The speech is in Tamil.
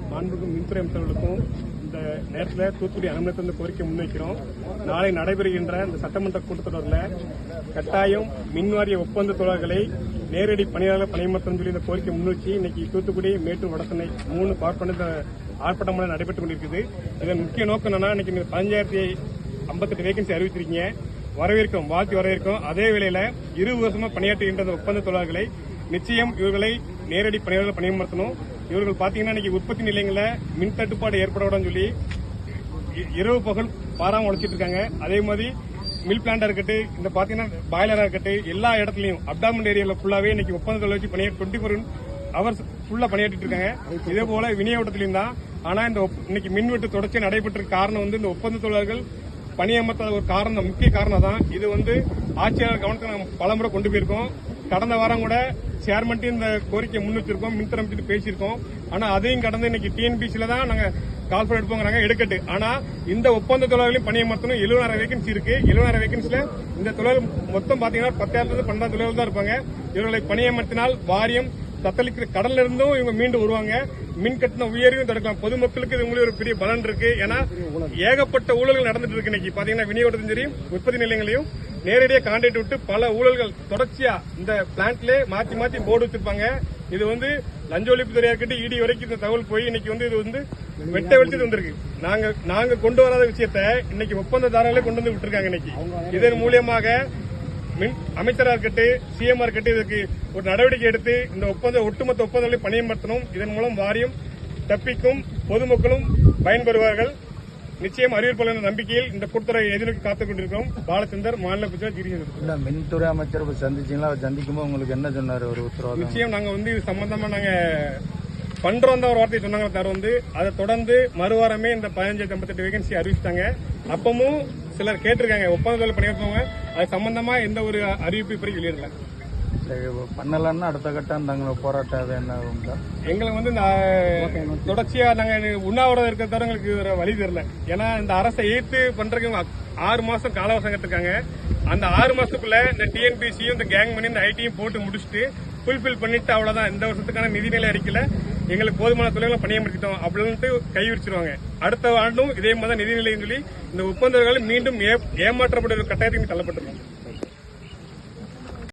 மாண்புமிகு மின்துறை அமைச்சர்களுக்கும் இந்த நேரத்தில் தூத்துக்குடி அனுமதி கோரிக்கை முன்வைக்கிறோம். நாளை நடைபெறுகின்ற இந்த சட்டமன்ற கூட்டத்தொடரில் கட்டாயம் மின்வாரிய ஒப்பந்த தொழிலாளர்களை நேரடி பணியாளர் பணியமர்த்தம் சொல்லி இந்த கோரிக்கை முன்வச்சு இன்னைக்கு தூத்துக்குடி, மேட்டூர், வடசென்னை 3 பார்ப்பன ஆர்ப்பாட்டம் நடைபெற்றுக் கொண்டிருக்குது. இதன் முக்கிய நோக்கம் என்னன்னா, இன்னைக்கு 1558 வேகன்சி அறிவிச்சிருக்கீங்க, வரவேற்கும், வாழ்த்தி வரவேற்கும். அதே வேளையில 20 வருஷமா பணியாற்றுகின்ற ஒப்பந்த தொழிலாளர்களை நிச்சயம் இவர்களை நேரடி பணியாளர்கள் பணியமர்த்தணும். இவர்கள் பாத்தீங்கன்னா இன்னைக்கு உற்பத்தி நிலையங்களில் மின் தட்டுப்பாடு ஏற்படக்கூடாதுன்னு சொல்லி இரவு பகல் பாராம உழைச்சிட்டு இருக்காங்க. அதே மாதிரி மில் பிளான்டா இருக்கட்டும், இந்த பாத்தீங்கன்னா பாய்லரா இருக்கட்டும், எல்லா இடத்துலயும் அப்டாமன் ஏரியால ஃபுல்லாவே இன்னைக்கு ஒப்பந்த தொழில் வச்சு 24 ஹவர்ஸ் ஃபுல்லா பணியாற்றிட்டு இருக்காங்க. இதே போல விநியோகத்திலையும் தான். ஆனா இந்த இன்னைக்கு மின்வெட்டு தொடர்ச்சி நடைபெற்ற காரணம் இந்த ஒப்பந்த தொழிலாளர்கள் பணியமர்த்தாத ஒரு காரணம், முக்கிய காரணம் தான். இது ஆட்சியாளர் கவனத்தை நாங்கள் பலமுறை கொண்டு போயிருக்கோம். கடந்த வாரம் கூட சேர்மன் இந்த கோரிக்கை முன் வச்சிருக்கோம், மின்துறை அமைச்சர் பேசியிருக்கோம். ஆனா அதையும் கடந்து இன்னைக்கு டிஎன்பிசில தான் நாங்க கால்ஃபர் எடுப்போங்கிறாங்க, எடுக்கட்டு. ஆனா இந்த ஒப்பந்த தொழிலாளர்களையும் பணியமர்த்தணும். 70,000 வேகன்சி இருக்கு. 70,000 வேகன்சில இந்த தொழில் மொத்தம் பாத்தீங்கன்னா 10,000 12 தொழிலாளர்கள் தான் இருப்பாங்க. இவர்களை பணியமர்த்தினால் வாரியம் தத்தளிக்கிற கடல்ல இருந்தும் இவங்க மீண்டு வருவாங்க. மின் கட்டண உயர்வையும் தடுக்கலாம். பொதுமக்களுக்கு இது உங்களுக்கு ஒரு பெரிய பலன் இருக்கு. ஏன்னா ஏகப்பட்ட ஊழல்கள் நடந்துட்டு இருக்கு. இன்னைக்கு பாத்தீங்கன்னா விநியோகத்திலும் சரி, உற்பத்தி நிலையங்களையும் நேரடியாக கான்ட்ராக்ட் விட்டு பல ஊழல்கள் தொடர்ச்சியா இந்த பிளான்ட்ல மாத்தி போர்டு வச்சிருப்பாங்க. இது லஞ்ச ஒழிப்புத்துறையா இருக்கட்டும், இடி வரைக்கும் இந்த தகவல் போய் இன்னைக்கு இது வெட்ட வெளிச்சது வந்திருக்கு. நாங்க கொண்டு வராத விஷயத்த இன்னைக்கு ஒப்பந்ததாரர்களே கொண்டு வந்து விட்டுருக்காங்க. இன்னைக்கு இதன் மூலியமாக அமைச்சரா இருக்கட்டும், சிஎம் இருக்கட்டும், இதுக்கு ஒரு நடவடிக்கை எடுத்து இந்த ஒட்டுமொத்த ஒப்பந்தங்களை பணியமர்த்தணும். இதன் மூலம் வாரியம் தப்பிக்கும், பொதுமக்களும் பயன்பெறுவார்கள். நிச்சயம் அறிவிப்பாளர் என்ற நம்பிக்கையில் இந்த கூட்டுறவை எதிர்நோக்கி காத்துக் கொண்டிருக்கிறோம். பாலச்சந்தர், மாநில பிரச்சார மின்துறை அமைச்சர் சந்திச்சீங்களா? சந்திக்கும் போது உங்களுக்கு என்ன சொன்னாரு? ஒரு உத்தரவு நிச்சயம் நாங்க இது சம்பந்தமா நாங்க பண்றோம் தான் ஒரு வார்த்தை சொன்னாங்க. தவிர அதை தொடர்ந்து மறுவாரமே இந்த 1558 வேகன்சி அறிவிச்சிட்டாங்க. அப்பவும் சிலர் கேட்டிருக்காங்க, ஒப்பந்தத்தில் பணியாற்றுவாங்க. அது சம்பந்தமா எந்த ஒரு அறிவிப்பு இப்படி வெளியிடல. பண்ணலன்னா அடுத்த கட்டம் நாங்கள் போராட்டம் என்ன எங்களுக்கு தொடர்ச்சியா நாங்க உண்ணாவிரதம் இருக்கிற தவிர எங்களுக்கு வழி தெரியல. ஏன்னா இந்த அரசை ஏற்று பண்றதுக்கு 6 மாசம் கால அவகாசம் கேட்டிருக்காங்க. அந்த 6 மாசத்துக்குள்ள இந்த டிஎன்பிசியும் இந்த கேங் பண்ணி இந்த ஐடியும் போட்டு முடிச்சுட்டு ஃபுல்பில் பண்ணிட்டு அவ்வளவுதான். இந்த வருஷத்துக்கான நிதிநிலை அறிக்கையில எங்களுக்கு போதுமான தொழில்களை பணியமர்த்திட்டோம் அப்படின்ட்டு கை விரிச்சிருவாங்க. அடுத்த ஆண்டும் இதே மாதிரி நிதிநிலைன்னு சொல்லி இந்த ஒப்பந்தங்கள் மீண்டும் ஏமாற்றப்பட்ட கட்டாயத்துக்கு தள்ளப்பட்டிருக்கோம்.